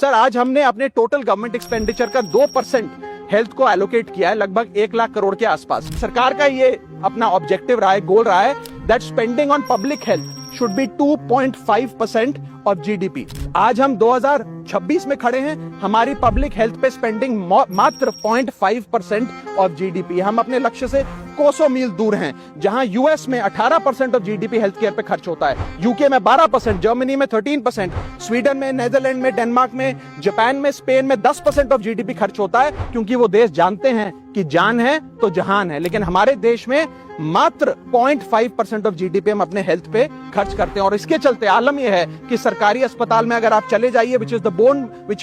Sir आज हमने अपने टोटल गवर्नमेंट एक्सपेंडिचर का 2% हेल्थ को एलोकेट किया है, लगभग 1 लाख करोड़ के आसपास। सरकार का ये अपना ऑब्जेक्टिव रहा है, गोल रहा है that spending on public health should be 2.5% of GDP. आज हम 2026 में खड़े हैं, हमारी पब्लिक हेल्थ पे स्पेंडिंग मात्र 0.5% ऑफ जीडीपी। हम अपने लक्ष्य से कोसों मील दूर हैं। जहां यूएस में 18% ऑफ जीडीपी हेल्थ केयर पे खर्च होता है, यूके में 12%, जर्मनी में 13%, स्वीडन में, नेदरलैंड में, डेनमार्क में, जापान में, स्पेन में 10% ऑफ जीडीपी खर्च होता है, क्योंकि वो देश जानते हैं कि जान है तो जहान है। लेकिन हमारे देश में मात्र 0.5% ऑफ जीडीपी हम अपने हेल्थ पे खर्च करते हैं। और इसके चलते आलम यह है कि सरकारी अस्पताल में अगर आप चले जाइए, which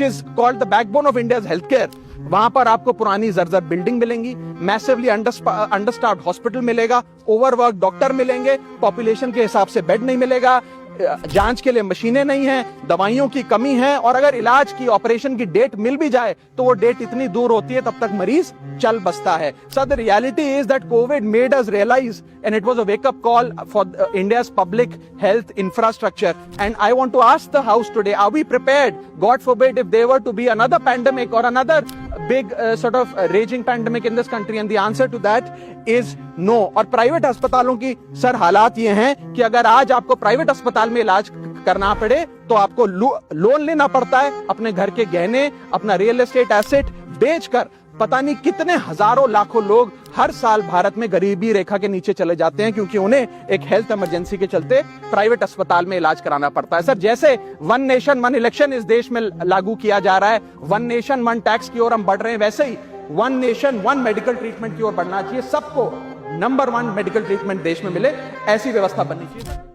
is called the backbone of India's health care, वहां पर आपको पुरानी जर्जर बिल्डिंग मिलेंगी, मैसिवली अंडरस्टाफ्ड हॉस्पिटल मिलेगा, ओवरवर्क डॉक्टर मिलेंगे, पॉपुलेशन के हिसाब से बेड नहीं मिलेगा, जांच के लिए मशीनें नहीं हैं, दवाइयों की कमी है, और अगर इलाज की, ऑपरेशन की डेट मिल भी जाए तो वो डेट इतनी दूर होती है तब तक मरीज चल बसता है। So the reality is that covid made us realise and it was a wake up call for India's public health infrastructure. And I want to ask the house today, are we prepared, god forbid, if there were to be another pandemic or another big sort of raging pandemic in this country? And the answer to that is no. और private अस्पतालों की sir हालात ये हैं कि अगर आज आपको प्राइवेट अस्पताल में इलाज करना पड़े तो आपको लोन लेना पड़ता है, अपने घर के गहने, अपना रियल एस्टेट एसेट बेचकर पता नहीं कितने हजारों लाखों लोग हर साल भारत में गरीबी रेखा के नीचे चले जाते हैं, क्योंकि उन्हें एक हेल्थ इमरजेंसी के चलते प्राइवेट अस्पताल में इलाज कराना पड़ता है। सर जैसे वन नेशन वन इलेक्शन इस देश में लागू किया जा रहा है, वन नेशन वन टैक्स की ओर हम बढ़ रहे हैं, वैसे ही one nation one medical treatment की ओर बढ़ना चाहिए। सबको नंबर 1 मेडिकल ट्रीटमेंट देश में मिले, ऐसी व्यवस्था बननी चाहिए।